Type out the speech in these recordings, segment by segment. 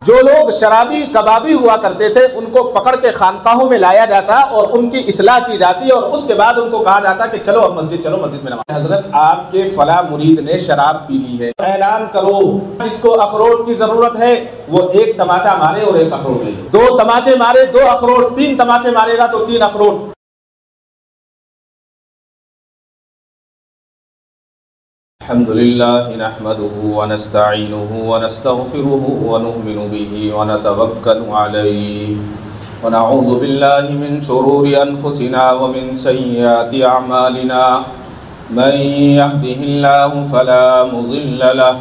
جو لوگ شرابی کبابی ہوا کرتے تھے ان کو پکڑ کے خانقاہوں میں لایا جاتا اور ان کی اصلاح کی جاتی اور اس کے بعد ان کو کہا جاتا کہ چلو اب مسجد چلو، مسجد میں نماز۔ حضرت آپ کے فلاں مرید نے شراب پی لی ہے، اعلان کرو جس کو اخروٹ کی ضرورت ہے وہ ایک تماچا مارے اور ایک اخروٹ لے، 2 تماچے مارے 2 اخروٹ، 3 تماچے مارے گا تو 3 اخروٹ۔ الحمد لله نحمده ونستعينه ونستغفره ونؤمن به ونتوكل عليه ونعوذ بالله من شرور أنفسنا ومن سيئات أعمالنا من يهده الله فلا مضل له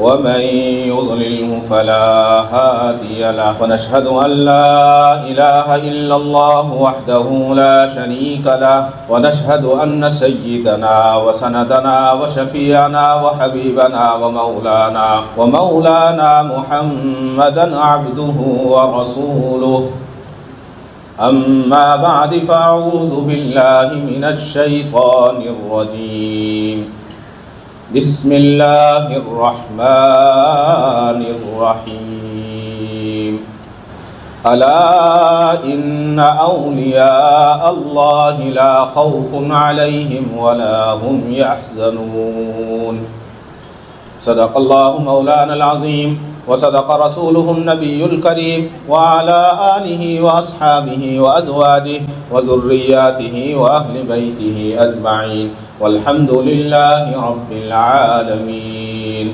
ومن يضلله فلا هادي له ونشهد أن لا إله إلا الله وحده لا شريك له ونشهد أن سيدنا وسندنا وشفيعنا وحبيبنا ومولانا محمدا عبده ورسوله أما بعد فأعوذ بالله من الشيطان الرجيم بسم الله الرحمن الرحيم ألا إن أولياء الله لا خوف عليهم ولا هم يحزنون صدق الله مولانا العظيم وصدق رسوله النبي الكريم وعلى آله وأصحابه وأزواجه وذرياته وأهل بيته أجمعين والحمد لله رب العالمین۔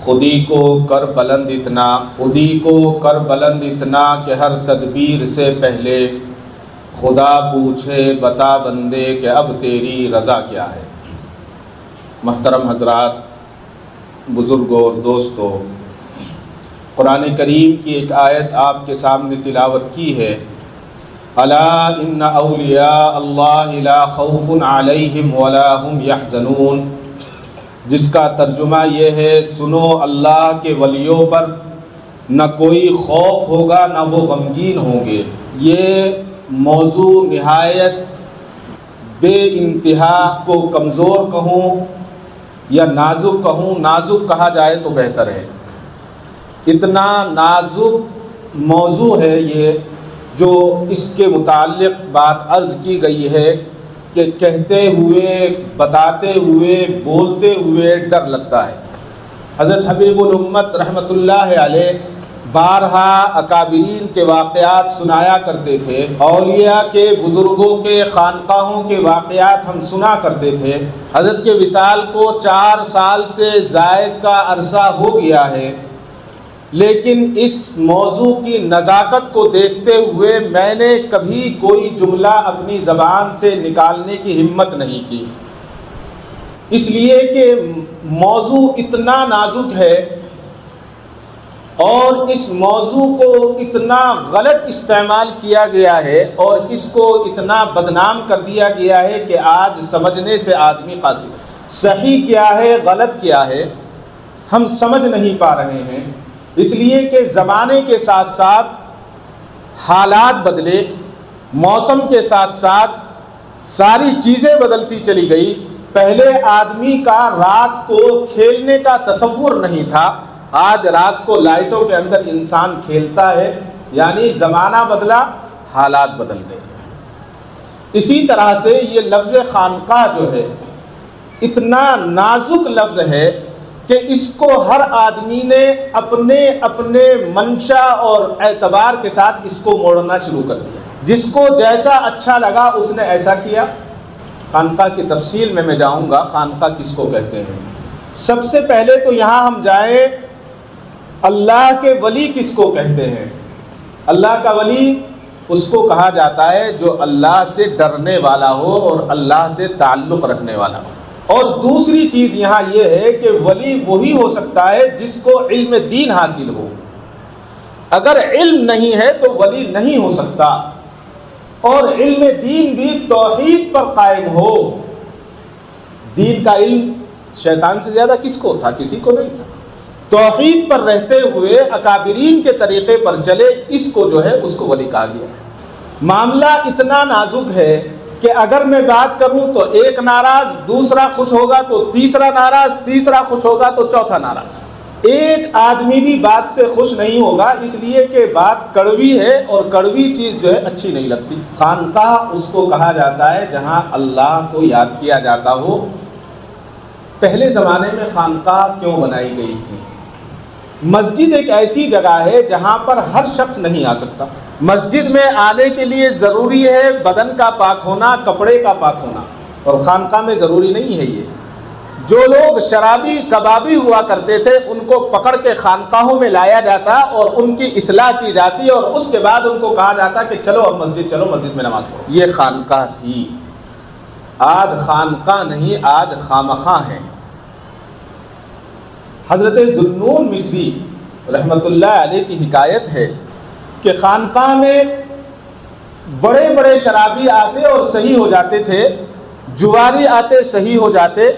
خودی کو کر بلند اتنا، خودی کو کر بلند اتنا کہ ہر تدبیر سے پہلے خدا پوچھے بتا بندے کہ اب تیری رضا کیا ہے۔ محترم حضرات، بزرگوں اور دوستو، قرآن کریم کی ایک آیت آپ کے سامنے تلاوت کی ہے، الا ان اولیاء اللہ لا خوف علیہم ولا هم یحزنون، جس کا ترجمہ یہ ہے سنو اللہ کے ولیوں پر نہ کوئی خوف ہوگا نہ وہ غمگین ہوں گے۔ یہ موضوع نہایت بے انتہا، اس کو کمزور کہوں یا نازک کہوں، نازک کہا جائے تو بہتر ہے۔ اتنا نازک موضوع ہے یہ جو اس کے متعلق بات عرض کی گئی ہے کہ کہتے ہوئے، بتاتے ہوئے، بولتے ہوئے ڈر لگتا ہے۔ حضرت حبیب الامت رحمۃ اللہ علیہ بارہا اکابرین کے واقعات سنایا کرتے تھے، اولیاء کے، بزرگوں کے، خانقاہوں کے واقعات ہم سنا کرتے تھے۔ حضرت کے وصال کو 4 سال سے زائد کا عرصہ ہو گیا ہے، لیکن اس موضوع کی نزاکت کو دیکھتے ہوئے میں نے کبھی کوئی جملہ اپنی زبان سے نکالنے کی ہمت نہیں کی، اس لیے کہ موضوع اتنا نازک ہے اور اس موضوع کو اتنا غلط استعمال کیا گیا ہے اور اس کو اتنا بدنام کر دیا گیا ہے کہ آج سمجھنے سے آدمی قاصر ہے۔ صحیح کیا ہے، غلط کیا ہے، ہم سمجھ نہیں پا رہے ہیں، اس لیے کہ زمانے کے ساتھ ساتھ حالات بدلے، موسم کے ساتھ ساتھ ساری چیزیں بدلتی چلی گئی۔ پہلے آدمی کا رات کو کھیلنے کا تصور نہیں تھا، آج رات کو لائٹوں کے اندر انسان کھیلتا ہے، یعنی زمانہ بدلا، حالات بدل گئے۔ اسی طرح سے یہ لفظ خانقاہ جو ہے اتنا نازک لفظ ہے کہ اس کو ہر آدمی نے اپنے منشا اور اعتبار کے ساتھ اس کو موڑنا شروع کر دیا، جس کو جیسا اچھا لگا اس نے ایسا کیا۔ خانقاہ کی تفصیل میں جاؤں گا، خانقاہ کس کو کہتے ہیں۔ سب سے پہلے تو یہاں ہم جائیں، اللہ کے ولی کس کو کہتے ہیں؟ اللہ کا ولی اس کو کہا جاتا ہے جو اللہ سے ڈرنے والا ہو اور اللہ سے تعلق رکھنے والا ہو۔ اور دوسری چیز یہاں یہ ہے کہ ولی وہی ہو سکتا ہے جس کو علم دین حاصل ہو، اگر علم نہیں ہے تو ولی نہیں ہو سکتا، اور علم دین بھی توحید پر قائم ہو۔ دین کا علم شیطان سے زیادہ کس کو تھا؟ کسی کو نہیں تھا۔ توحید پر رہتے ہوئے اکابرین کے طریقے پر چلے، اس کو جو ہے اس کو ولی کہا گیا ہے۔ معاملہ اتنا نازک ہے کہ اگر میں بات کروں تو ایک ناراض، دوسرا خوش ہوگا تو تیسرا ناراض، تیسرا خوش ہوگا تو چوتھا ناراض۔ ایک آدمی بھی بات سے خوش نہیں ہوگا، اس لیے کہ بات کڑوی ہے اور کڑوی چیز جو ہے اچھی نہیں لگتی۔ خانقاہ اس کو کہا جاتا ہے جہاں اللہ کو یاد کیا جاتا ہو۔ پہلے زمانے میں خانقاہ کیوں بنائی گئی تھی؟ مسجد ایک ایسی جگہ ہے جہاں پر ہر شخص نہیں آ سکتا۔ مسجد میں آنے کے لیے ضروری ہے بدن کا پاک ہونا، کپڑے کا پاک ہونا، اور خانقاہ میں ضروری نہیں ہے یہ۔ جو لوگ شرابی کبابی ہوا کرتے تھے ان کو پکڑ کے خانقاہوں میں لایا جاتا اور ان کی اصلاح کی جاتی اور اس کے بعد ان کو کہا جاتا کہ چلو اب مسجد چلو، مسجد میں نماز پڑھو۔ یہ خانقاہ تھی۔ آج خانقاہ نہیں، آج خامخواہ ہیں۔ حضرت ذوالنون مصری رحمۃ اللہ علیہ کی حکایت ہے کہ خانقاہ میں بڑے بڑے شرابی آتے اور صحیح ہو جاتے تھے، جواری آتے صحیح ہو جاتے،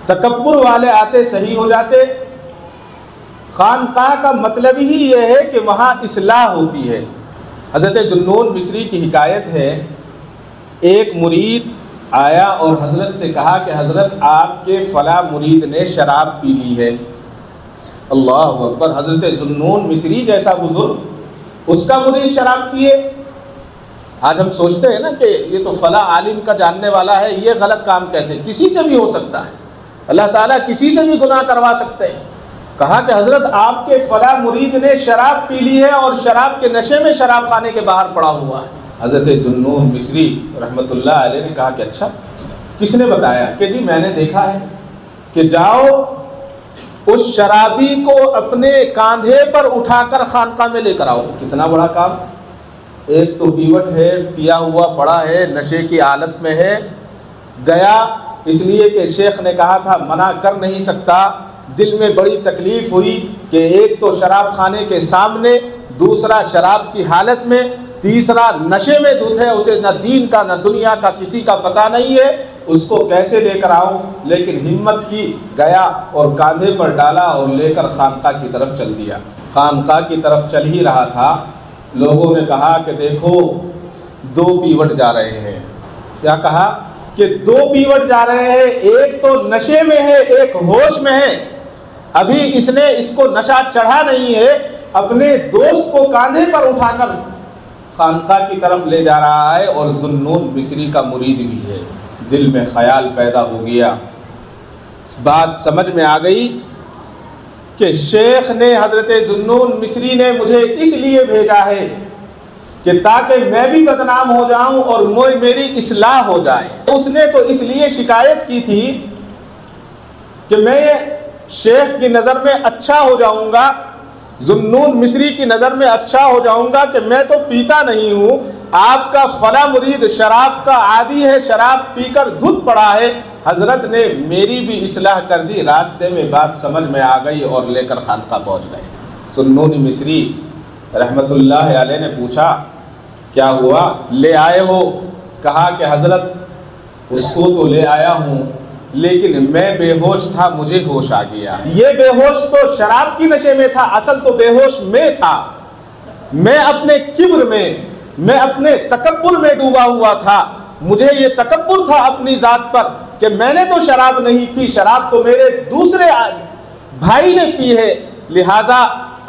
تکبر والے آتے صحیح ہو جاتے۔ خانقاہ کا مطلب ہی یہ ہے کہ وہاں اصلاح ہوتی ہے۔ حضرت ذوالنون مصری کی حکایت ہے، ایک مرید آیا اور حضرت سے کہا کہ حضرت آپ کے فلاں مرید نے شراب پی لی ہے۔ اللہ اکبر! حضرت ذوالنون مصری جیسا بزرگ، اس کا مرید شراب پیے۔ آج ہم سوچتے ہیں نا کہ یہ تو فلاں عالم کا جاننے والا ہے، یہ غلط کام کیسے؟ کسی سے بھی ہو سکتا ہے، اللہ تعالیٰ کسی سے بھی گناہ کروا سکتے ہیں۔ کہا کہ حضرت آپ کے فلاں مرید نے شراب پی لی ہے اور شراب کے نشے میں شراب خانے کے باہر پڑا ہوا ہے۔ حضرت ذوالنون مصری رحمۃ اللہ علیہ نے کہا کہ اچھا کس نے بتایا؟ کہ جی میں نے دیکھا ہے، کہ جاؤ اس شرابی کو اپنے کاندھے پر اٹھا کر خانقاہ میں لے کر آؤ۔ کتنا بڑا کام! ایک تو پیوٹ ہے، پیا ہوا پڑا ہے، نشے کی حالت میں ہے، گیا اس لیے کہ شیخ نے کہا تھا منع کر نہیں سکتا۔ دل میں بڑی تکلیف ہوئی کہ ایک تو شراب خانے کے سامنے، دوسرا شراب کی حالت میں، تیسرا نشے میں دھت ہے، اسے نہ دین کا نہ دنیا کا کسی کا پتہ نہیں ہے، اس کو کیسے لے کر آؤں؟ لیکن ہمت کی، گیا اور کاندھے پر ڈالا اور لے کر خانقاہ کی طرف چل دیا۔ خانقاہ کی طرف چل ہی رہا تھا، لوگوں نے کہا کہ دیکھو دو پیوٹ جا رہے ہیں۔ کیا کہا؟ کہ دو پیوٹ جا رہے ہیں، ایک تو نشے میں ہے، ایک ہوش میں ہے۔ ابھی اس نے اس کو نشہ چڑھا نہیں ہے، اپنے دوست کو کاندھے پر اٹھا کر خانقاہ کی طرف لے جا رہا ہے اور ذوالنون مصری کا مرید بھی ہے۔ دل میں خیال پیدا ہو گیا، اس بات سمجھ میں آ گئی کہ شیخ نے، حضرت ذوالنون مصری نے مجھے اس لیے بھیجا ہے کہ تاکہ میں بھی بدنام ہو جاؤں اور میری اصلاح ہو جائے۔ اس نے تو اس لیے شکایت کی تھی کہ میں شیخ کی نظر میں اچھا ہو جاؤں گا، ذوالنون مصری کی نظر میں اچھا ہو جاؤں گا کہ میں تو پیتا نہیں ہوں، آپ کا فلاں مرید شراب کا عادی ہے، شراب پی کر دھت پڑا ہے۔ حضرت نے میری بھی اصلاح کر دی، راستے میں بات سمجھ میں آ گئی اور لے کر خانقاہ پہنچ گئے۔ ذوالنون مصری رحمۃ اللہ علیہ نے پوچھا کیا ہوا، لے آئے ہو؟ کہا کہ حضرت اس کو تو لے آیا ہوں لیکن میں بے ہوش تھا، مجھے ہوش آ گیا۔ یہ بے ہوش تو شراب کی نشے میں تھا، اصل تو بے ہوش میں تھا۔ میں اپنے کبر میں اپنے تکبر میں ڈوبا ہوا تھا۔ مجھے یہ تکبر تھا اپنی ذات پر کہ میں نے تو شراب نہیں پی، شراب تو میرے دوسرے بھائی نے پی ہے۔ لہٰذا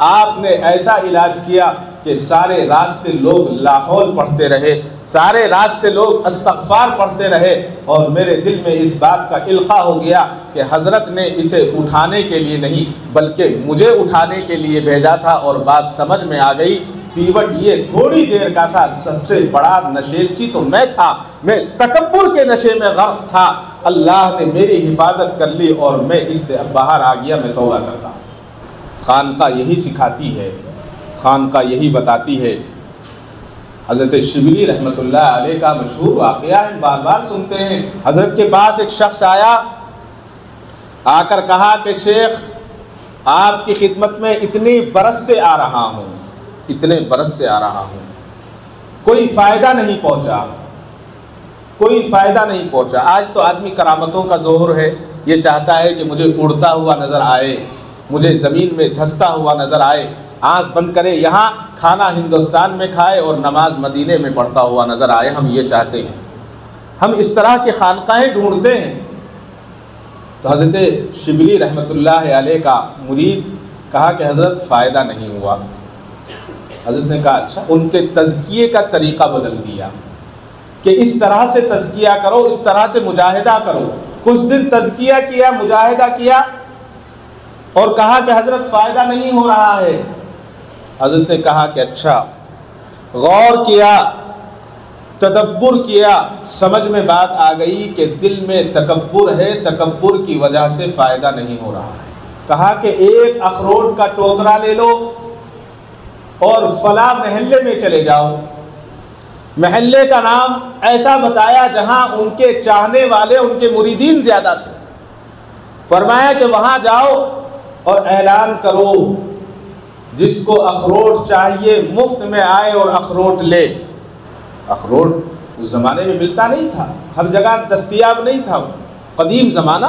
آپ نے ایسا علاج کیا کہ سارے راستے لوگ لاحول پڑھتے رہے، سارے راستے لوگ استغفار پڑھتے رہے، اور میرے دل میں اس بات کا القاء ہو گیا کہ حضرت نے اسے اٹھانے کے لیے نہیں بلکہ مجھے اٹھانے کے لیے بھیجا تھا، اور بات سمجھ میں آ گئی۔ پیوٹ یہ تھوڑی دیر کا تھا، سب سے بڑا نشیلچی تو میں تھا، میں تکبر کے نشے میں غرق تھا۔ اللہ نے میری حفاظت کر لی اور میں اس سے اب باہر آ گیا، میں توبہ کرتا ہوں۔ خانقاہ یہی سکھاتی ہے، خانقاہ یہی بتاتی ہے۔ حضرت شبلی رحمۃ اللہ علیہ کا مشہور واقعہ ہے، بار بار سنتے ہیں۔ حضرت کے پاس ایک شخص آیا، آ کر کہا کہ شیخ آپ کی خدمت میں اتنی برس سے آ رہا ہوں، اتنے برس سے آ رہا ہوں، کوئی فائدہ نہیں پہنچا، کوئی فائدہ نہیں پہنچا۔ آج تو آدمی کرامتوں کا ظہور ہے، یہ چاہتا ہے کہ مجھے اڑتا ہوا نظر آئے، مجھے زمین میں دھستا ہوا نظر آئے، آنکھ بند کرے یہاں کھانا ہندوستان میں کھائے اور نماز مدینے میں پڑھتا ہوا نظر آئے۔ ہم یہ چاہتے ہیں، ہم اس طرح کے خانقاہیں ڈھونڈتے ہیں۔ تو حضرت شبلی رحمۃ اللہ علیہ کا مرید کہا کہ حضرت فائدہ نہیں ہوا۔ حضرت نے کہا اچھا، ان کے تزکیے کا طریقہ بدل دیا کہ اس طرح سے تزکیہ کرو، اس طرح سے مجاہدہ کرو۔ کچھ دن تزکیہ کیا، مجاہدہ کیا، اور کہا کہ حضرت فائدہ نہیں ہو رہا ہے۔ حضرت نے کہا کہ اچھا، غور کیا، تدبر کیا، سمجھ میں بات آ گئی کہ دل میں تکبر ہے، تکبر کی وجہ سے فائدہ نہیں ہو رہا ہے۔ کہا کہ ایک اخروٹ کا ٹوکرا لے لو اور فلاں محلے میں چلے جاؤ۔ محلے کا نام ایسا بتایا جہاں ان کے چاہنے والے، ان کے مریدین زیادہ تھے۔ فرمایا کہ وہاں جاؤ اور اعلان کرو، جس کو اخروٹ چاہیے مفت میں آئے اور اخروٹ لے۔ اخروٹ اس زمانے میں ملتا نہیں تھا، ہر جگہ دستیاب نہیں تھا، قدیم زمانہ،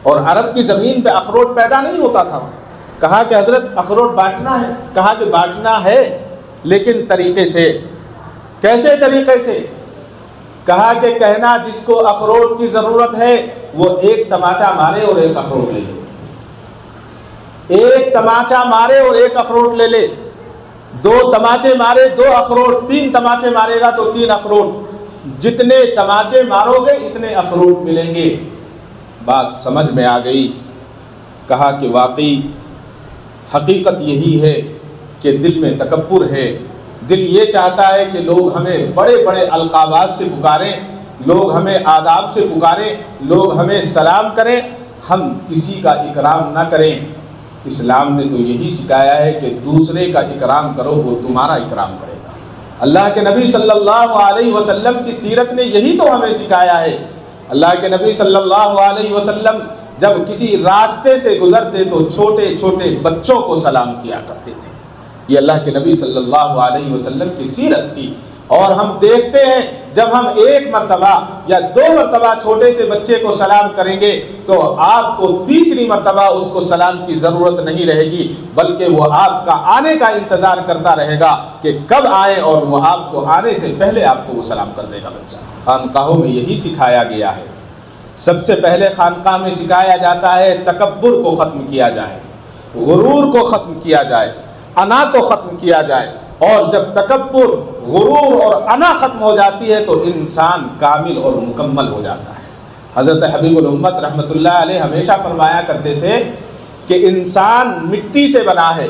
اور عرب کی زمین پہ اخروٹ پیدا نہیں ہوتا تھا۔ کہا کہ حضرت اخروٹ بانٹنا ہے۔ کہا کہ بانٹنا ہے، لیکن طریقے سے۔ کیسے طریقے سے؟ کہا کہ کہنا جس کو اخروٹ کی ضرورت ہے وہ ایک تماچا مارے اور ایک اخروٹ لے لے، ایک تماچا مارے اور ایک اخروٹ لے لے، دو تماچے مارے، دو اخروٹ، تین تماچے مارے گا تو تین اخروٹ، جتنے تماچے مارو گے اتنے اخروٹ ملیں گے۔ بات سمجھ میں آ گئی۔ کہا کہ واقعی حقیقت یہی ہے کہ دل میں تکبر ہے، دل یہ چاہتا ہے کہ لوگ ہمیں بڑے بڑے القابات سے پکاریں، لوگ ہمیں آداب سے پکاریں، لوگ ہمیں سلام کریں، ہم کسی کا اکرام نہ کریں۔ اسلام نے تو یہی سکھایا ہے کہ دوسرے کا اکرام کرو، وہ تمہارا اکرام کرے گا۔ اللہ کے نبی صلی اللہ علیہ وسلم کی سیرت نے یہی تو ہمیں سکھایا ہے۔ اللہ کے نبی صلی اللہ علیہ وسلم جب کسی راستے سے گزرتے تو چھوٹے چھوٹے بچوں کو سلام کیا کرتے تھے۔ یہ اللہ کے نبی صلی اللہ علیہ وسلم کی سیرت تھی۔ اور ہم دیکھتے ہیں جب ہم ایک مرتبہ یا دو مرتبہ چھوٹے سے بچے کو سلام کریں گے تو آپ کو تیسری مرتبہ اس کو سلام کی ضرورت نہیں رہے گی، بلکہ وہ آپ کا آنے کا انتظار کرتا رہے گا کہ کب آئے، اور وہ آپ کو آنے سے پہلے آپ کو وہ سلام کر دے گا بچہ۔ خانقاہوں میں یہی سکھایا گیا ہے۔ سب سے پہلے خانقاہ میں سکھایا جاتا ہے تکبر کو ختم کیا جائے، غرور کو ختم کیا جائے، انا کو ختم کیا جائے، اور جب تکبر، غرور اور انا ختم ہو جاتی ہے تو انسان کامل اور مکمل ہو جاتا ہے۔ حضرت حبیب الامت رحمۃ اللہ علیہ ہمیشہ فرمایا کرتے تھے کہ انسان مٹی سے بنا ہے،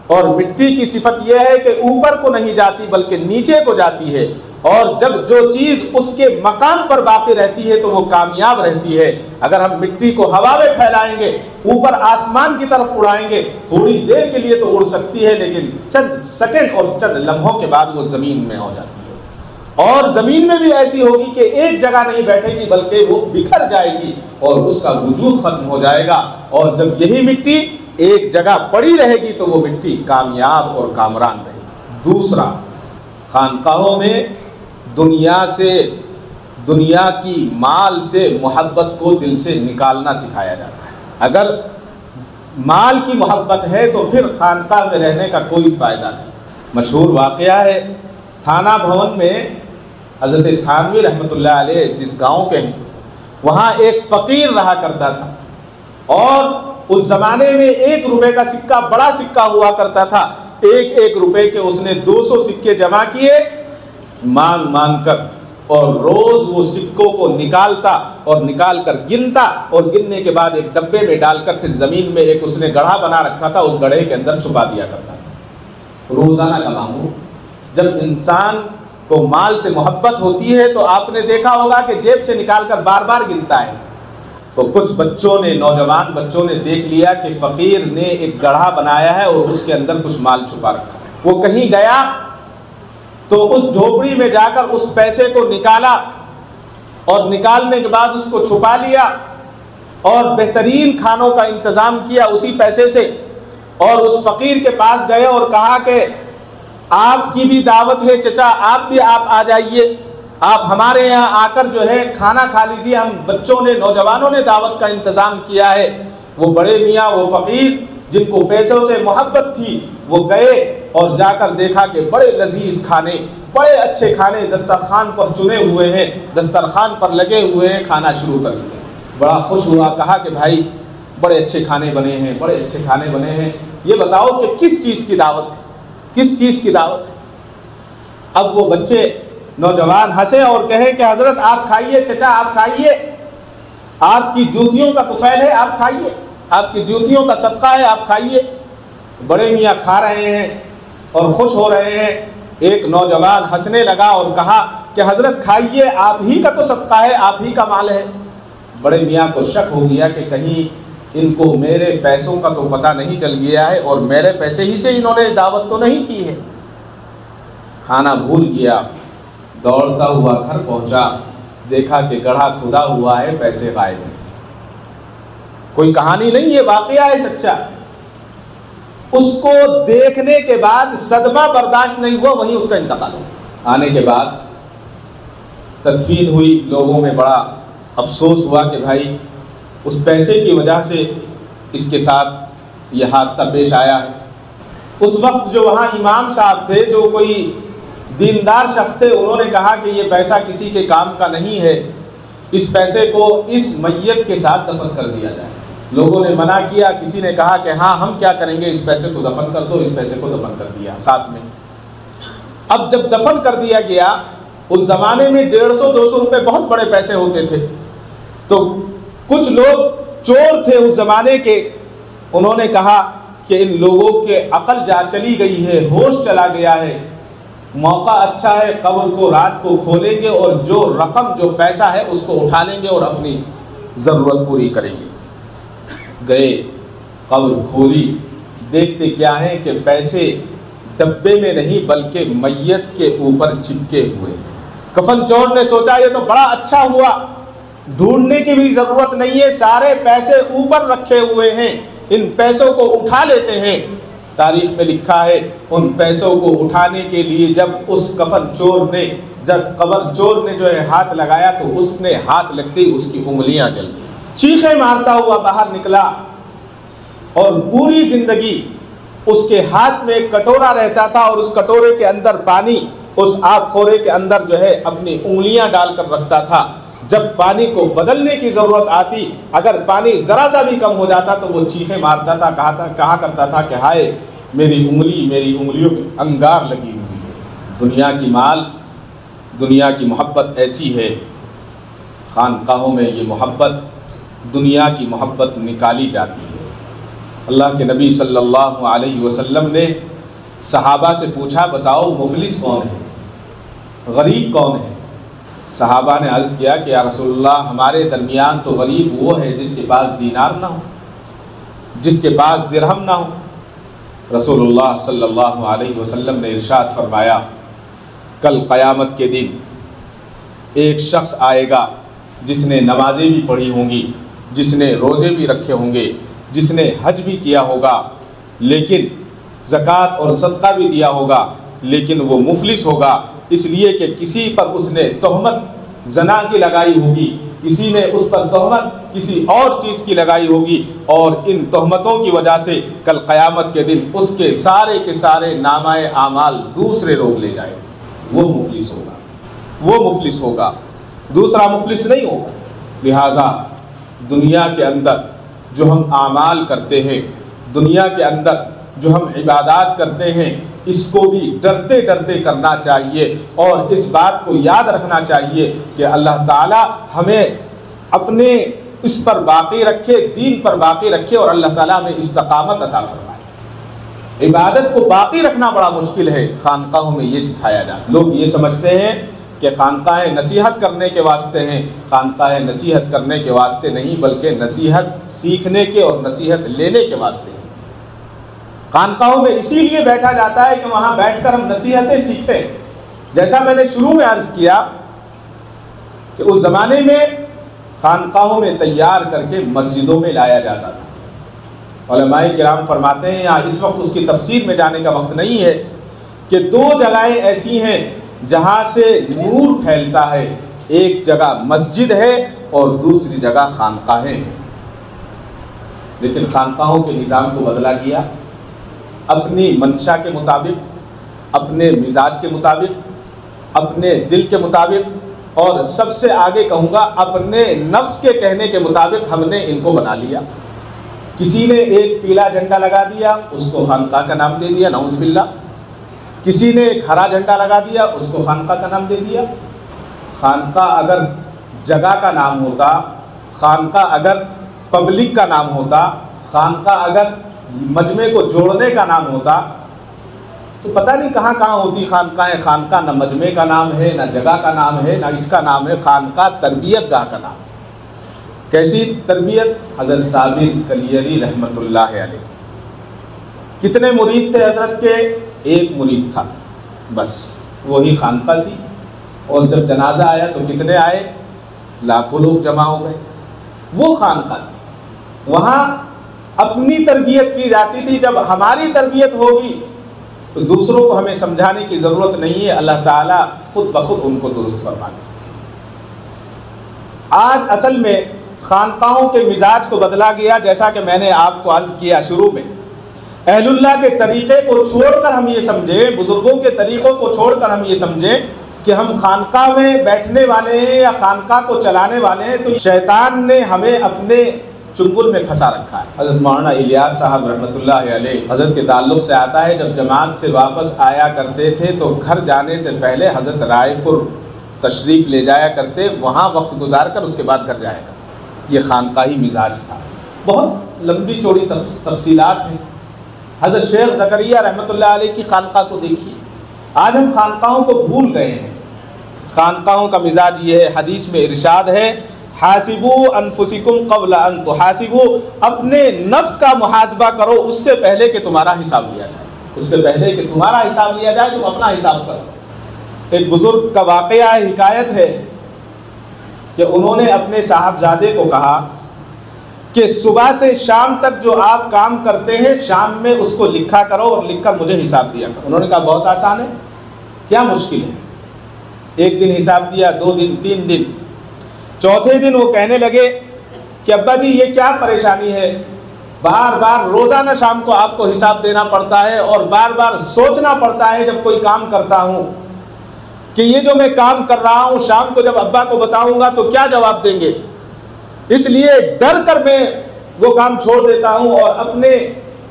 اور مٹی کی صفت یہ ہے کہ اوپر کو نہیں جاتی بلکہ نیچے کو جاتی ہے، اور جب جو چیز اس کے مقام پر باقی رہتی ہے تو وہ کامیاب رہتی ہے۔ اگر ہم مٹی کو ہوا میں پھیلائیں گے، اوپر آسمان کی طرف اڑائیں گے، تھوڑی دیر کے لیے تو اڑ سکتی ہے، لیکن چند سیکنڈ اور چند لمحوں کے بعد وہ زمین میں ہو جاتی ہے۔ اور زمین میں بھی ایسی ہوگی کہ ایک جگہ نہیں بیٹھے گی بلکہ وہ بکھر جائے گی اور اس کا وجود ختم ہو جائے گا۔ اور جب یہی مٹی ایک جگہ پڑی رہے گی تو وہ مٹی کامیاب اور کامران رہے گی۔ دوسرا، خانقاہوں میں دنیا سے، دنیا کی مال سے محبت کو دل سے نکالنا سکھایا جاتا ہے۔ اگر مال کی محبت ہے تو پھر خانقاہ میں رہنے کا کوئی فائدہ نہیں۔ مشہور واقعہ ہے تھانہ بھون میں، حضرت تھانوی رحمۃ اللہ علیہ جس گاؤں کے ہیں، وہاں ایک فقیر رہا کرتا تھا، اور اس زمانے میں 1 روپے کا سکہ بڑا سکہ ہوا کرتا تھا۔ 1 روپے کے اس نے 200 سکے جمع کیے مانگ مانگ کر، اور روز وہ سکوں کو نکالتا اور نکال کر گنتا، اور گننے کے بعد ایک ڈبے میں ڈال کر پھر زمین میں ایک اس نے گڑھا بنا رکھا تھا، اس گڑھے کے اندر چھپا دیا کرتا تھا۔ روزانہ کا معمول۔ جب انسان کو مال سے محبت ہوتی ہے تو آپ نے دیکھا ہوگا کہ جیب سے نکال کر بار بار گنتا ہے۔ تو کچھ بچوں نے، نوجوان بچوں نے دیکھ لیا کہ فقیر نے ایک گڑھا بنایا ہے اور اس کے اندر کچھ مال چھپا رکھا ہے۔ وہ کہیں گیا تو اس جھوپڑی میں جا کر اس پیسے کو نکالا، اور نکالنے کے بعد اس کو چھپا لیا، اور بہترین کھانوں کا انتظام کیا اسی پیسے سے، اور اس فقیر کے پاس گئے اور کہا کہ آپ کی بھی دعوت ہے چچا، آپ آ جائیے، آپ ہمارے یہاں آ کر جو ہے کھانا کھا لیجیے، ہم بچوں نے، نوجوانوں نے دعوت کا انتظام کیا ہے۔ وہ بڑے میاں، وہ فقیر جن کو پیسوں سے محبت تھی، وہ گئے اور جا کر دیکھا کہ بڑے لذیذ کھانے، بڑے اچھے کھانے دسترخوان پر چنے ہوئے ہیں، دسترخوان پر لگے ہوئے ہیں، کھانا شروع کر دیا۔ بڑا خوش ہوا، کہا کہ بھائی بڑے اچھے کھانے بنے ہیں، بڑے اچھے کھانے بنے ہیں، یہ بتاؤ کہ کس چیز کی دعوت ہے، کس چیز کی دعوت ہے؟ اب وہ بچے نوجوان ہنسے اور کہیں کہ حضرت آپ کھائیے، چچا آپ کھائیے، آپ کی جوتیوں کا طفیل ہے، آپ کھائیے، آپ کی جوتیوں کا صدقہ ہے، آپ کھائیے۔ بڑے میاں کھا رہے ہیں اور خوش ہو رہے ہیں۔ ایک نوجوان ہنسنے لگا اور کہا کہ حضرت کھائیے، آپ ہی کا تو صدقہ ہے، آپ ہی کا مال ہے۔ بڑے میاں کو شک ہو گیا کہ کہیں ان کو میرے پیسوں کا تو پتہ نہیں چل گیا ہے اور میرے پیسے ہی سے انہوں نے دعوت تو نہیں کی ہے۔ کھانا بھول گیا، دوڑتا ہوا گھر پہنچا، دیکھا کہ گڑھا کھدا ہوا ہے، پیسے غائب ہیں۔ کوئی کہانی نہیں، یہ واقعہ ہے سچا۔ اس کو دیکھنے کے بعد صدمہ برداشت نہیں ہوا، وہیں اس کا انتقال ہوا۔ آنے کے بعد تدفین ہوئی، لوگوں میں بڑا افسوس ہوا کہ بھائی اس پیسے کی وجہ سے اس کے ساتھ یہ حادثہ پیش آیا ہے۔ اس وقت جو وہاں امام صاحب تھے، جو کوئی دیندار شخص تھے، انہوں نے کہا کہ یہ پیسہ کسی کے کام کا نہیں ہے، اس پیسے کو اس میت کے ساتھ دفن کر دیا جائے۔ لوگوں نے منع کیا، کسی نے کہا کہ ہاں ہم کیا کریں گے، اس پیسے کو دفن کر دو، اس پیسے کو دفن کر دیا ساتھ میں۔ اب جب دفن کر دیا گیا، اس زمانے میں 150-200 روپے بہت بڑے پیسے ہوتے تھے، تو کچھ لوگ چور تھے اس زمانے کے، انہوں نے کہا کہ ان لوگوں کے عقل چلی گئی ہے، ہوش چلا گیا ہے، موقع اچھا ہے، قبر کو رات کو کھولیں گے اور جو رقم جو پیسہ ہے اس کو اٹھا لیں گے اور اپنی ضرورت پوری کریں گے۔ گئے، قبر کھولی، دیکھتے کیا ہے کہ پیسے ڈبے میں نہیں بلکہ میت کے اوپر چپکے ہوئے۔ کفن چور نے سوچا یہ تو بڑا اچھا ہوا، ڈھونڈنے کی بھی ضرورت نہیں ہے، سارے پیسے اوپر رکھے ہوئے ہیں، ان پیسوں کو اٹھا لیتے ہیں۔ تاریخ میں لکھا ہے ان پیسوں کو اٹھانے کے لیے جب اس کفن چور نے، جب قبر چور نے جو ہے ہاتھ لگایا تو اس نے ہاتھ لگتے ہی اس کی انگلیاں جل گئی، چیخیں مارتا ہوا باہر نکلا، اور پوری زندگی اس کے ہاتھ میں ایک کٹورا رہتا تھا اور اس کٹورے کے اندر پانی، اس آب خورے کے اندر جو ہے اپنی انگلیاں ڈال کر رکھتا تھا۔ جب پانی کو بدلنے کی ضرورت آتی، اگر پانی ذرا سا بھی کم ہو جاتا تو وہ چیخیں مارتا تھا، کہا کرتا تھا کہ ہائے میری انگلیوں میں انگار لگی ہوئی ہے۔ دنیا کی مال، دنیا کی محبت ایسی ہے، خانقاہوں میں یہ محبت، دنیا کی محبت نکالی جاتی ہے۔ اللہ کے نبی صلی اللہ علیہ وسلم نے صحابہ سے پوچھا بتاؤ مفلس کون ہے، غریب کون ہے؟ صحابہ نے عرض کیا کہ یا رسول اللہ ہمارے درمیان تو غریب وہ ہے جس کے پاس دینار نہ ہو، جس کے پاس درہم نہ ہو۔ رسول اللہ صلی اللہ علیہ وسلم نے ارشاد فرمایا کل قیامت کے دن ایک شخص آئے گا جس نے نمازیں بھی پڑھی ہوں گی، جس نے روزے بھی رکھے ہوں گے، جس نے حج بھی کیا ہوگا، لیکن زکوٰۃ اور صدقہ بھی دیا ہوگا، لیکن وہ مفلس ہوگا اس لیے کہ کسی پر اس نے تہمت زنا کی لگائی ہوگی، کسی نے اس پر تہمت کسی اور چیز کی لگائی ہوگی، اور ان تہمتوں کی وجہ سے کل قیامت کے دن اس کے سارے نامہ اعمال دوسرے لوگ لے جائیں گے، وہ مفلس ہوگا، وہ مفلس ہوگا، دوسرا مفلس نہیں ہوگا۔ لہٰذا دنیا کے اندر جو ہم اعمال کرتے ہیں، دنیا کے اندر جو ہم عبادات کرتے ہیں، اس کو بھی ڈرتے ڈرتے کرنا چاہیے، اور اس بات کو یاد رکھنا چاہیے کہ اللہ تعالی ہمیں اپنے اس پر باقی رکھے، دین پر باقی رکھے، اور اللہ تعالیٰ ہمیں استقامت عطا فرمائے۔ عبادت کو باقی رکھنا بڑا مشکل ہے، خانقاہوں میں یہ سکھایا جاتا ہے۔ لوگ یہ سمجھتے ہیں کہ خانقاہیں نصیحت کرنے کے واسطے ہیں، خانقاہیں نصیحت کرنے کے واسطے نہیں بلکہ نصیحت سیکھنے کے اور نصیحت لینے کے واسطے ہیں۔ خانقاہوں میں اسی لیے بیٹھا جاتا ہے کہ وہاں بیٹھ کر ہم نصیحتیں سیکھیں۔ جیسا میں نے شروع میں عرض کیا کہ اس زمانے میں خانقاہوں میں تیار کر کے مسجدوں میں لایا جاتا تھا۔ علماء کرام فرماتے ہیں، یہاں اس وقت اس کی تفسیر میں جانے کا وقت نہیں ہے، کہ دو جگہیں ایسی ہیں جہاں سے نور پھیلتا ہے، ایک جگہ مسجد ہے اور دوسری جگہ خانقاہیں ہیں۔ لیکن خانقاہوں کے نظام کو بدلا گیا، اپنی منشا کے مطابق، اپنے مزاج کے مطابق، اپنے دل کے مطابق اور سب سے آگے کہوں گا اپنے نفس کے کہنے کے مطابق ہم نے ان کو بنا لیا۔ کسی نے ایک پیلا جھنڈا لگا دیا، اس کو خانقاہ کا نام دے دیا، نعوذ باللہ۔ کسی نے ایک ہرا جھنڈا لگا دیا، اس کو خانقاہ کا نام دے دیا۔ خانقاہ اگر جگہ کا نام ہوتا، خانقاہ اگر پبلک کا نام ہوتا، خانقاہ اگر مجمع کو جوڑنے کا نام ہوتا تو پتہ نہیں کہاں کہاں ہوتی خانقاہ۔ خانقاہ نہ مجمع کا نام ہے، نہ جگہ کا نام ہے، نہ اس کا نام ہے، خانقاہ تربیت گاہ کا نام۔ کیسی تربیت؟ حضرت صابر کلیری رحمۃ اللہ علیہ۔ کتنے مرید تھے حضرت کے؟ ایک مرید تھا بس، وہی خانقاہ تھی۔ اور جب جنازہ آیا تو کتنے آئے؟ لاکھوں لوگ جمع ہو گئے۔ وہ خانقاہ تھی، وہاں اپنی تربیت کی جاتی تھی۔ جب ہماری تربیت ہوگی تو دوسروں کو ہمیں سمجھانے کی ضرورت نہیں ہے، اللہ تعالیٰ خود بخود ان کو درست فرما دے۔ آج اصل میں خانقاہوں کے مزاج کو بدلا گیا، جیسا کہ میں نے آپ کو عرض کیا شروع میں۔ اہل اللہ کے طریقے کو چھوڑ کر ہم یہ سمجھیں، بزرگوں کے طریقوں کو چھوڑ کر ہم یہ سمجھیں کہ ہم خانقاہ میں بیٹھنے والے ہیں یا خانقاہ کو چلانے والے ہیں، تو شیطان نے ہمیں اپنے چنگل میں پھنسا رکھا ہے۔ حضرت مولانا الیاس صاحب رحمۃ اللہ علیہ حضرت کے تعلق سے آتا ہے، جب جماعت سے واپس آیا کرتے تھے تو گھر جانے سے پہلے حضرت رائے پور تشریف لے جایا کرتے، وہاں وقت گزار کر اس کے بعد گھر جایا کرتے۔ یہ خانقاہی مزاج تھا۔ بہت لمبی چوڑی تفصیلات ہیں۔ حضرت شیخ زکریا رحمۃ اللہ علیہ کی خانقاہ کو دیکھیے۔ آج ہم خانقاہوں کو بھول گئے ہیں۔ خانقاہوں کا مزاج یہ ہے، حدیث میں ارشاد ہے حاسبوا انفسکم قبل ان تحاسبوا، اپنے نفس کا محاسبہ کرو اس سے پہلے کہ تمہارا حساب لیا جائے۔ اس سے پہلے کہ تمہارا حساب لیا جائے تم اپنا حساب کرو۔ ایک بزرگ کا واقعہ ہے، حکایت ہے کہ انہوں نے اپنے صاحبزادے کو کہا کہ صبح سے شام تک جو آپ کام کرتے ہیں شام میں اس کو لکھا کرو اور لکھ کر مجھے حساب دیا کرو۔ انہوں نے کہا بہت آسان ہے، کیا مشکل ہے؟ ایک دن حساب دیا، 2 دن، 3 دن، چوتھے دن وہ کہنے لگے کہ ابا جی یہ کیا پریشانی ہے، بار بار روزانہ شام کو آپ کو حساب دینا پڑتا ہے اور بار بار سوچنا پڑتا ہے جب کوئی کام کرتا ہوں کہ یہ جو میں کام کر رہا ہوں شام کو جب ابا کو بتاؤں گا تو کیا جواب دیں گے، اس لیے ڈر کر میں وہ کام چھوڑ دیتا ہوں اور اپنے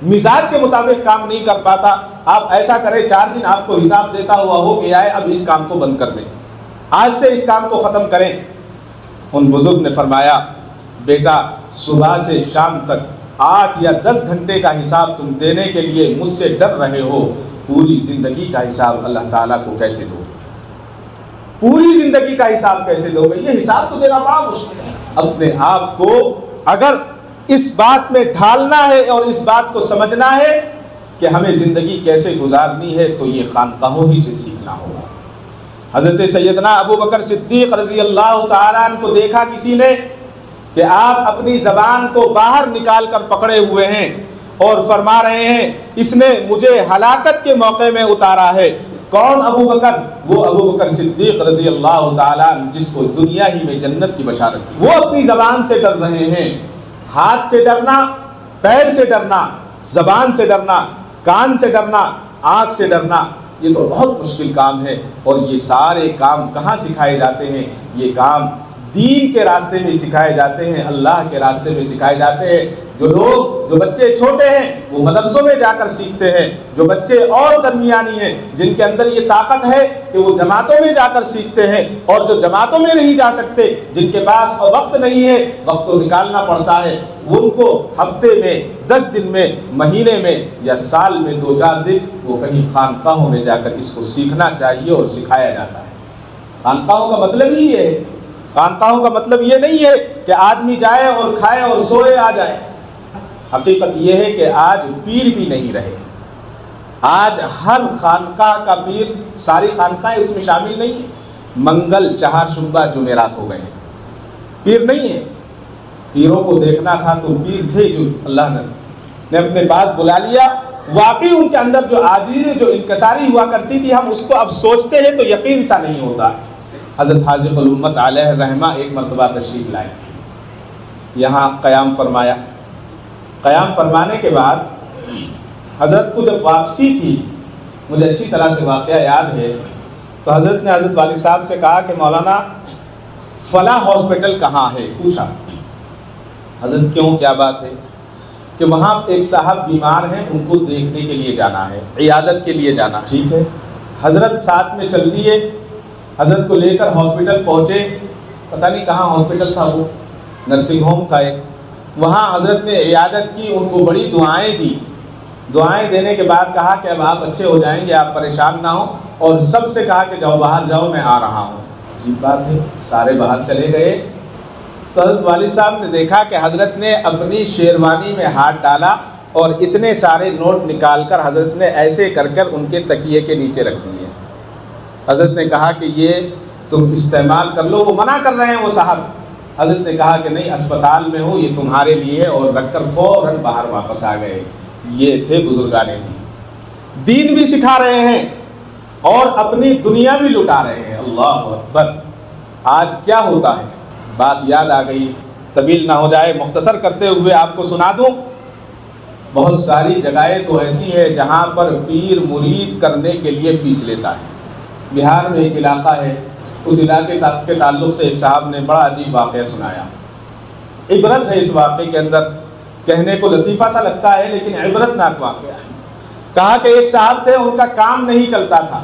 مزاج کے مطابق کام نہیں کر پاتا۔ آپ ایسا کریں 4 دن آپ کو حساب دیتا ہوا ہو گیا ہے، اب اس کام کو بند کر دیں، آج سے اس کام کو ختم کریں۔ ان بزرگ نے فرمایا بیٹا صبح سے شام تک 8 یا 10 گھنٹے کا حساب تم دینے کے لیے مجھ سے ڈر رہے ہو، پوری زندگی کا حساب اللہ تعالیٰ کو کیسے دو گے؟ پوری زندگی کا حساب کیسے دو گے؟ یہ حساب تو دینا بڑا مشکل ہے۔ اپنے آپ کو اگر اس بات میں ڈھالنا ہے اور اس بات کو سمجھنا ہے کہ ہمیں زندگی کیسے گزارنی ہے تو یہ خانقاہوں ہی سے سیکھنا ہوگا۔ حضرت سیدنا ابو بکر صدیق رضی اللہ تعالیٰ عنہ کو دیکھا کسی نے کہ آپ اپنی زبان کو باہر نکال کر پکڑے ہوئے ہیں اور فرما رہے ہیں اس نے مجھے ہلاکت کے موقع میں اتارا ہے۔ کون ابو بکر؟ وہ ابو بکر صدیق رضی اللہ تعالیٰ عنہ جس کو دنیا ہی میں جنت کی بشارت دی۔ وہ اپنی زبان سے ڈر رہے ہیں۔ ہاتھ سے ڈرنا، پیر سے ڈرنا، زبان سے ڈرنا، کان سے ڈرنا، آنکھ سے ڈرنا، یہ تو بہت مشکل کام ہے۔ اور یہ سارے کام کہاں سکھائے جاتے ہیں؟ یہ کام دین کے راستے میں سکھائے جاتے ہیں، اللہ کے راستے میں سکھائے جاتے ہیں۔ جو بچے چھوٹے ہیں وہ مدرسوں میں جا کر سیکھتے ہیں، جو بچے اور درمیانی ہیں جن کے اندر یہ طاقت ہے کہ وہ جماعتوں میں جا کر سیکھتے ہیں، اور جو جماعتوں میں نہیں جا سکتے، جن کے پاس وقت نہیں ہے، وقت تو نکالنا پڑتا ہے، ان کو ہفتے میں، 10 دن میں، مہینے میں یا سال میں 2-4 دن وہ کہیں خانقاہوں میں جا کر اس کو سیکھنا چاہیے اور سکھایا جاتا ہے۔ خانقاہوں کا مطلب ہی یہ ہے۔ خانقاہوں کا مطلب یہ نہیں ہے کہ آدمی جائے اور کھائے اور سوئے آ جائے۔ حقیقت یہ ہے کہ آج پیر بھی نہیں رہے۔ آج ہر خانقاہ کا پیر، ساری خانقاہیں اس میں شامل نہیں ہیں، منگل، چہار شنبہ، جمعرات ہو گئے ہیں، پیر نہیں ہے۔ پیروں کو دیکھنا تھا تو پیر تھے جو اللہ نے اپنے پاس بلا لیا۔ واقعی ان کے اندر جو عاجزی، جو انکساری ہوا کرتی تھی، ہم اس کو اب سوچتے ہیں تو یقین سا نہیں ہوتا۔ حضرت حاذق الامت علیہ الرحمہ ایک مرتبہ تشریف لائے، یہاں قیام فرمایا۔ قیام فرمانے کے بعد حضرت کو جب واپسی تھی، مجھے اچھی طرح سے واقعہ یاد ہے، تو حضرت نے حضرت والد صاحب سے کہا کہ مولانا فلاں ہاسپٹل کہاں ہے؟ پوچھا حضرت کیوں، کیا بات ہے؟ کہ وہاں ایک صاحب بیمار ہیں، ان کو دیکھنے کے لیے جانا ہے، عیادت کے لیے جانا۔ ٹھیک ہے، حضرت ساتھ میں چل دیے، حضرت کو لے کر ہاسپٹل پہنچے۔ پتہ نہیں کہاں ہاسپٹل تھا، وہ نرسنگ ہوم تھا ایک۔ وہاں حضرت نے عیادت کی، ان کو بڑی دعائیں دی۔ دعائیں دینے کے بعد کہا کہ اب آپ اچھے ہو جائیں گے، آپ پریشان نہ ہوں، اور سب سے کہا کہ جاؤ باہر جاؤ، میں آ رہا ہوں۔ عجیب بات ہے، سارے باہر چلے گئے تو حضرت والد صاحب نے دیکھا کہ حضرت نے اپنی شیروانی میں ہاتھ ڈالا اور اتنے سارے نوٹ نکال کر حضرت نے ایسے کر کر ان کے تکیے کے نیچے رکھ دیے۔ حضرت نے کہا کہ یہ تم استعمال کر لو۔ وہ منع کر رہے ہیں وہ صاحب۔ حضرت نے کہا کہ نہیں، اسپتال میں ہو، یہ تمہارے لیے ہے، اور رکھ کر فوراً باہر واپس آ گئے۔ یہ تھے بزرگان دین، دین بھی سکھا رہے ہیں اور اپنی دنیا بھی لٹا رہے ہیں۔ اللہ اکبر۔ آج کیا ہوتا ہے، بات یاد آ گئی، طویل نہ ہو جائے، مختصر کرتے ہوئے آپ کو سنا دوں۔ بہت ساری جگہیں تو ایسی ہیں جہاں پر پیر مرید کرنے کے لیے فیس لیتا ہے۔ بہار میں ایک علاقہ ہے، اس علاقے کے تعلق سے ایک صاحب نے بڑا عجیب واقعہ سنایا۔ عبرت ہے اس واقعے کے اندر، کہنے کو لطیفہ سا لگتا ہے لیکن عبرت ناک واقعہ ہے۔ کہا کہ ایک صاحب تھے، ان کا کام نہیں چلتا تھا،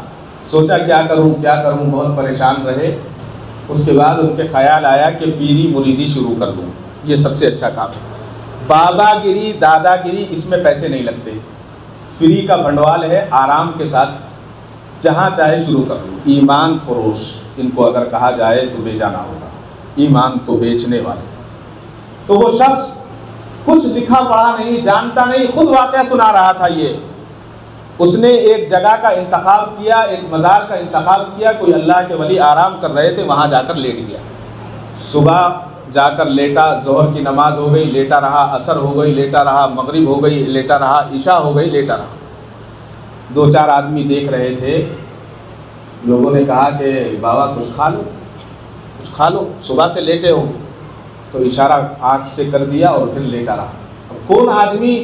سوچا کیا کروں کیا کروں، بہت پریشان رہے۔ اس کے بعد ان کے خیال آیا کہ پیری مریدی شروع کر دوں، یہ سب سے اچھا کام ہے۔ بابا گیری دادا گیری اس میں پیسے نہیں لگتے، فری کا بھنڈوال ہے، آرام کے ساتھ جہاں چاہے شروع کر لوں۔ ایمان فروش ان کو اگر کہا جائے تو بیچانا ہوگا، ایمان کو بیچنے والے۔ تو وہ شخص کچھ لکھا پڑھا نہیں، جانتا نہیں، خود واقعہ سنا رہا تھا یہ۔ اس نے ایک جگہ کا انتخاب کیا، ایک مزار کا انتخاب کیا، کوئی اللہ کے ولی آرام کر رہے تھے، وہاں جا کر لیٹ گیا۔ صبح جا کر لیٹا، ظہر کی نماز ہو گئی، لیٹا رہا، عصر ہو گئی، لیٹا رہا، مغرب ہو گئی، لیٹا رہا، عشاء ہو گئی، لیٹا رہا۔ دو چار آدمی دیکھ رہے تھے، لوگوں نے کہا کہ بابا کچھ کھا لو، کچھ کھا لو، صبح سے لیٹے ہو۔ تو اشارہ آنکھ سے کر دیا اور پھر لیٹا رہا۔ اب کون آدمی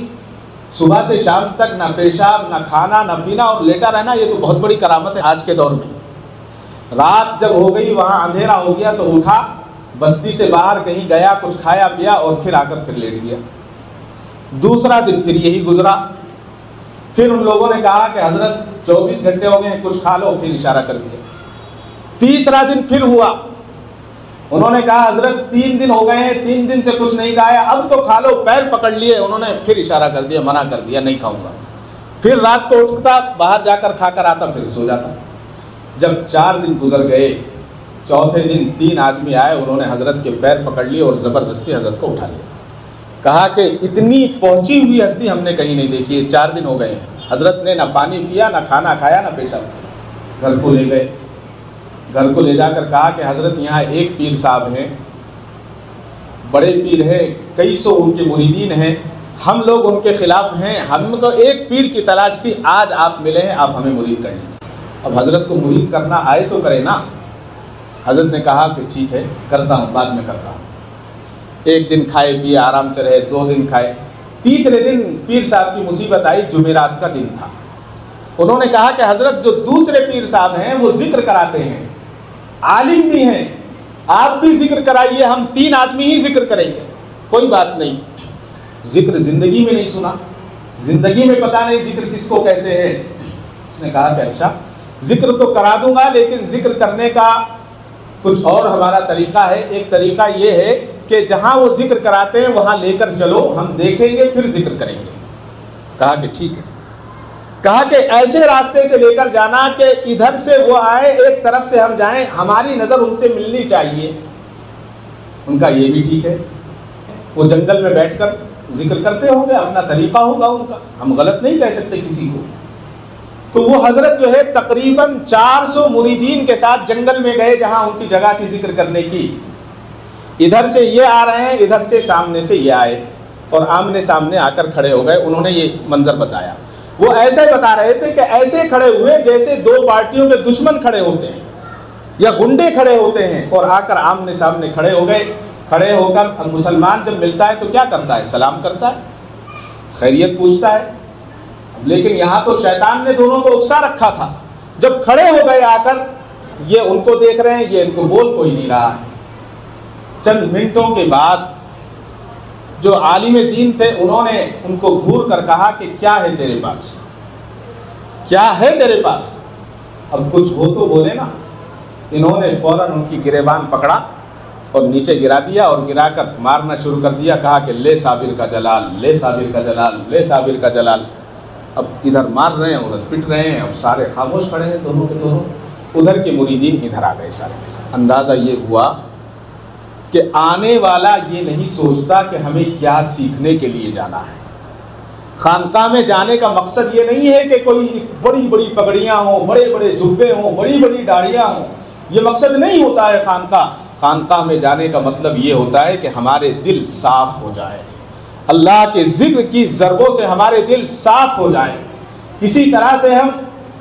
صبح سے شام تک نہ پیشاب نہ کھانا نہ پینا اور لیٹا رہنا، یہ تو بہت بڑی کرامت ہے آج کے دور میں۔ رات جب ہو گئی، وہاں اندھیرا ہو گیا تو اٹھا، بستی سے باہر کہیں گیا، کچھ کھایا پیا اور پھر آ کر پھر لیٹ گیا۔ دوسرا دن پھر یہی گزرا۔ پھر ان لوگوں نے کہا کہ حضرت 24 گھنٹے ہو گئے، کچھ کھا لو، پھر اشارہ کر دیا۔ تیسرا دن پھر ہوا، انہوں نے کہا حضرت 3 دن ہو گئے ہیں، 3 دن سے کچھ نہیں کھایا، اب تو کھا لو، پیر پکڑ لیے، انہوں نے پھر اشارہ کر دیا، منع کر دیا، نہیں کھاؤں گا۔ پھر رات کو اٹھتا، باہر جا کر کھا کر آتا، پھر سو جاتا۔ جب 4 دن گزر گئے، چوتھے دن 3 آدمی آئے، انہوں نے حضرت کے پیر پکڑ لیے اور زبردستی حضرت کو اٹھا لیا۔ کہا کہ اتنی پہنچی ہوئی ہستی ہم نے کہیں نہیں دیکھی ہے، 4 دن ہو گئے ہیں۔ حضرت نے نہ پانی پیا، نہ کھانا کھایا، نہ پیشاب کیا۔ گھر کو لے گئے، گھر کو لے جا کر کہا کہ حضرت یہاں ایک پیر صاحب ہیں، بڑے پیر ہیں، کئی سو ان کے مریدین ہیں، ہم لوگ ان کے خلاف ہیں، ہم کو ایک پیر کی تلاش تھی، آج آپ ملے ہیں، آپ ہمیں مرید کر لیجیے۔ اب حضرت کو مرید کرنا آئے تو کرے نا۔ حضرت نے کہا کہ ٹھیک ہے، کرتا ہوں، بعد میں کرتا ہوں۔ ایک دن کھائے پیے، آرام سے رہے، 2 دن کھائے۔ تیسرے دن پیر صاحب کی مصیبت آئی، جمعرات کا دن تھا۔ انہوں نے کہا کہ حضرت جو دوسرے پیر صاحب ہیں وہ ذکر کراتے ہیں، عالم بھی ہیں، آپ بھی ذکر کرائیے، ہم 3 آدمی ہی ذکر کریں گے۔ کوئی بات نہیں، ذکر زندگی میں نہیں سنا، زندگی میں پتہ نہیں ذکر کس کو کہتے ہیں۔ اس نے کہا کہ اچھا، ذکر تو کرا دوں گا، لیکن ذکر کرنے کا کچھ اور ہمارا طریقہ ہے۔ ایک طریقہ یہ ہے کہ جہاں وہ ذکر کراتے ہیں وہاں لے کر چلو، ہم دیکھیں گے پھر ذکر کریں گے۔ کہا کہ ٹھیک ہے۔ کہا کہ ایسے راستے سے لے کر جانا کہ ادھر سے وہ آئے، ایک طرف سے ہم جائیں، ہماری نظر ان سے ملنی چاہیے۔ ان کا یہ بھی ٹھیک ہے، وہ جنگل میں بیٹھ کر ذکر کرتے ہوں گے، اپنا طریقہ ہوگا ان کا، ہم غلط نہیں کہہ سکتے کسی کو۔ تو وہ حضرت جو ہے تقریباً 400 مریدین کے ساتھ جنگل میں گئے جہاں ان کی جگہ تھی ذکر کرنے کی۔ ادھر سے یہ آ رہے ہیں، ادھر سے سامنے سے یہ آئے اور آمنے سامنے آ کر کھڑے ہو گئے۔ انہوں نے یہ منظر بتایا، وہ ایسے بتا رہے تھے کہ ایسے کھڑے ہوئے جیسے 2 پارٹیوں کے دشمن کھڑے ہوتے ہیں یا گنڈے کھڑے ہوتے ہیں، اور آ کر آمنے سامنے کھڑے ہو گئے۔ کھڑے ہو کر مسلمان جب ملتا ہے تو کیا کرتا ہے؟ سلام کرتا ہے، خیریت پوچھتا ہے۔ لیکن یہاں تو شیطان نے دونوں کو اکسا رکھا تھا۔ جب کھڑے ہو گئے آ کر، یہ ان کو دیکھ رہے ہیں، یہ ان کو بول کوئی نہیں رہا ہے۔ چند منٹوں کے بعد جو عالم دین تھے انہوں نے ان کو گھور کر کہا کہ کیا ہے تیرے پاس، کیا ہے تیرے پاس؟ اب کچھ ہو تو بولے نا۔ انہوں نے فوراً ان کی گریبان پکڑا اور نیچے گرا دیا، اور گرا کر مارنا شروع کر دیا، کہا کہ لے صابر کا جلال، لے صابر کا جلال، لے صابر کا جلال۔ اب ادھر مار رہے ہیں، ادھر پٹ رہے ہیں، اب سارے خاموش کھڑے ہیں دونوں کے دونوں۔ ادھر کے مریدین ادھر آ گئے سارے کے سارے۔ اندازہ یہ ہوا کہ آنے والا یہ نہیں سوچتا کہ ہمیں کیا سیکھنے کے لیے جانا ہے۔ خانقاہ میں جانے کا مقصد یہ نہیں ہے کہ کوئی بڑی بڑی پگڑیاں ہوں، بڑے بڑے جبے ہوں، بڑی بڑی داڑھیاں ہوں، یہ مقصد نہیں ہوتا ہے خانقاہ۔ خانقاہ میں جانے کا مطلب یہ ہوتا ہے کہ ہمارے دل صاف ہو جائے، اللہ کے ذکر کی ضربوں سے ہمارے دل صاف ہو جائے، کسی طرح سے ہم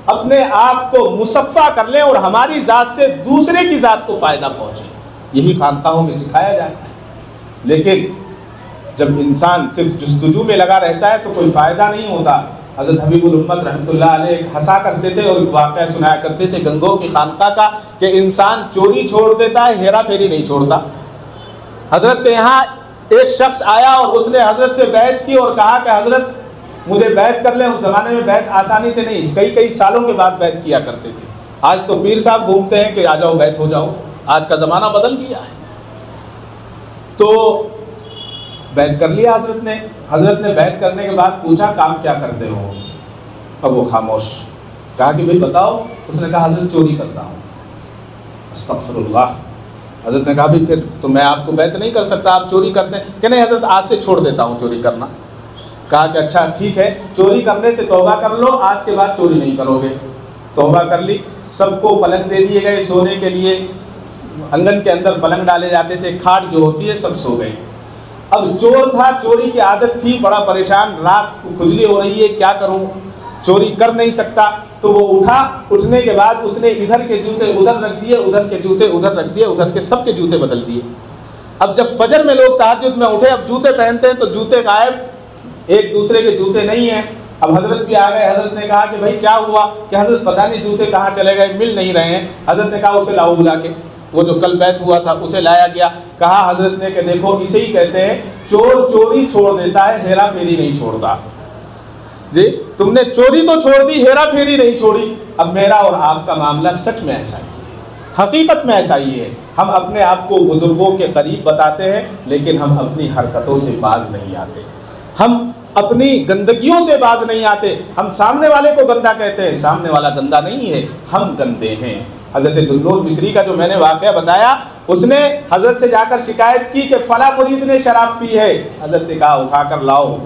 اپنے آپ کو مصفا کر لیں اور ہماری ذات سے دوسرے کی ذات کو فائدہ پہنچے۔ یہی خانقاہوں میں سکھایا جاتا ہے۔ لیکن جب انسان صرف جستجو میں لگا رہتا ہے تو کوئی فائدہ نہیں ہوتا۔ حضرت حبیب الامت رحمۃ اللہ علیہ ہنسا کرتے تھے اور واقعہ سنایا کرتے تھے گنگو کی خانقاہ کا کہ انسان چوری چھوڑ دیتا ہے، ہیرا پھیری نہیں چھوڑتا۔ حضرت کے یہاں ایک شخص آیا اور اس نے حضرت سے بیعت کی اور کہا کہ حضرت مجھے بیعت کر لیں۔ اس زمانے میں بیعت آسانی سے نہیں، کئی سالوں کے بعد بیعت کیا کرتے تھے۔ آج تو پیر صاحب گھومتے ہیں کہ آ جاؤ بیعت ہو جاؤ، آج کا زمانہ بدل گیا ہے۔ تو بیعت کر لیا حضرت نے بیعت کرنے کے بعد پوچھا کام کیا کرتے ہو؟ اب وہ خاموش۔ کہا کہ بھائی بتاؤ۔ اس نے کہا حضرت چوری کرتا ہوں۔ استغفر اللہ۔ حضرت نے کہا بھی پھر تو میں آپ کو بیعت نہیں کر سکتا، آپ چوری کرتے ہیں کہ نہیں حضرت آج سے چھوڑ دیتا ہوں چوری کرنا۔ کہا کہ اچھا ٹھیک ہے، چوری کرنے سے توبہ کر لو، آج کے بعد چوری نہیں کرو گے۔ توبہ کر لی۔ سب کو پلنگ دے دیے گئے سونے کے لیے، آنگن کے اندر پلنگ ڈالے جاتے تھے، کھاٹ جو ہوتی ہے، سب سو گئے۔ اب چور تھا، چوری کی عادت تھی، بڑا پریشان، رات کو کھجلی ہو رہی ہے، کیا کروں، چوری کر نہیں سکتا۔ تو وہ اٹھا، اٹھنے کے بعد اس نے ادھر کے جوتے ادھر رکھ دیے، ادھر کے جوتے ادھر رکھ دیے، ادھر کے سب کے جوتے بدل دیے۔ اب جب فجر میں لوگ تہجد میں اٹھے، اب جوتے پہنتے ہیں تو جوتے غائب، ایک دوسرے کے جوتے نہیں ہیں۔ اب حضرت بھی آ گئے۔ حضرت نے کہا کہ بھائی کیا ہوا؟ کہ حضرت پتہ نہیں جوتے کہاں چلے گئے، مل نہیں رہے ہیں۔ حضرت نے کہا اسے لاؤ بلا کے، وہ جو کل بیعت ہوا تھا اسے لایا گیا۔ کہا حضرت نے کہ دیکھو اسے ہی کہتے ہیں چور چوری چھوڑ دیتا ہے، ہیرا پھیری نہیں چھوڑتا۔ جی تم نے چوری تو چھوڑ دی، ہیرا پھیری نہیں چھوڑی۔ اب میرا اور آپ کا معاملہ سچ میں ایسا ہی ہے، حقیقت میں ایسا ہی ہے۔ ہم اپنے آپ کو بزرگوں کے قریب بتاتے ہیں، لیکن ہم اپنی حرکتوں سے باز نہیں آتے، ہم اپنی گندگیوں سے باز نہیں آتے۔ ہم سامنے والے کو گندا کہتے ہیں، سامنے والا گندا نہیں ہے، ہم گندے ہیں۔ حضرت ذوالنور مصری کا جو میں نے واقعہ بتایا، اس نے حضرت سے جا کر شکایت کی کہ فلاں مرید نے شراب پی ہے۔ حضرت نے کہا اٹھا کر لاؤ،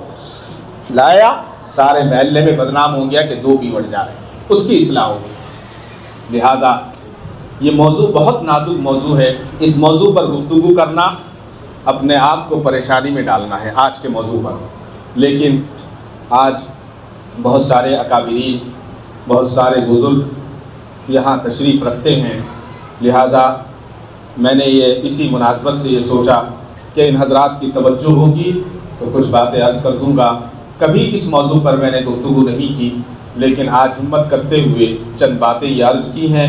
لایا، سارے محلے میں بدنام ہو گیا کہ دو پیوٹ جا رہے ہیں، اس کی اصلاح ہو گئی۔ لہٰذا یہ موضوع بہت نازک موضوع ہے، اس موضوع پر گفتگو کرنا اپنے آپ کو پریشانی میں ڈالنا ہے آج کے موضوع پر۔ لیکن آج بہت سارے اکابرین، بہت سارے بزرگ یہاں تشریف رکھتے ہیں، لہٰذا میں نے یہ اسی مناسبت سے یہ سوچا کہ ان حضرات کی توجہ ہوگی تو کچھ باتیں عرض کر دوں گا۔ کبھی اس موضوع پر میں نے گفتگو نہیں کی، لیکن آج ہمت کرتے ہوئے چند باتیں یہ عرض کی ہیں۔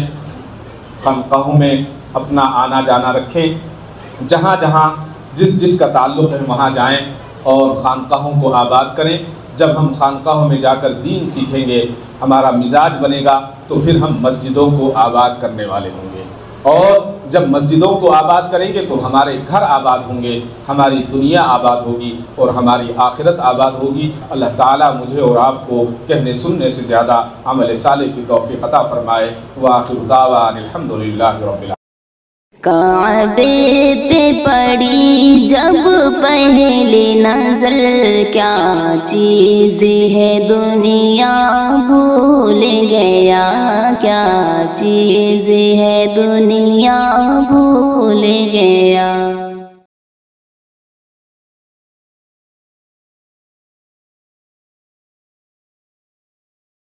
خانقاہوں میں اپنا آنا جانا رکھیں، جہاں جہاں جس کا تعلق ہے وہاں جائیں اور خانقاہوں کو آباد کریں۔ جب ہم خانقاہوں میں جا کر دین سیکھیں گے، ہمارا مزاج بنے گا، تو پھر ہم مسجدوں کو آباد کرنے والے ہوں گے، اور جب مسجدوں کو آباد کریں گے تو ہمارے گھر آباد ہوں گے، ہماری دنیا آباد ہوگی اور ہماری آخرت آباد ہوگی۔ اللہ تعالیٰ مجھے اور آپ کو کہنے سننے سے زیادہ عمل صالح کی توفیق عطا فرمائے۔ وآخر دعوانا الحمدللہ رب العالمین۔ کعبے پہ پڑی جب پہلی نظر، کیا چیز ہے دنیا بھول گیا، کیا چیز ہے دنیا بھول گیا۔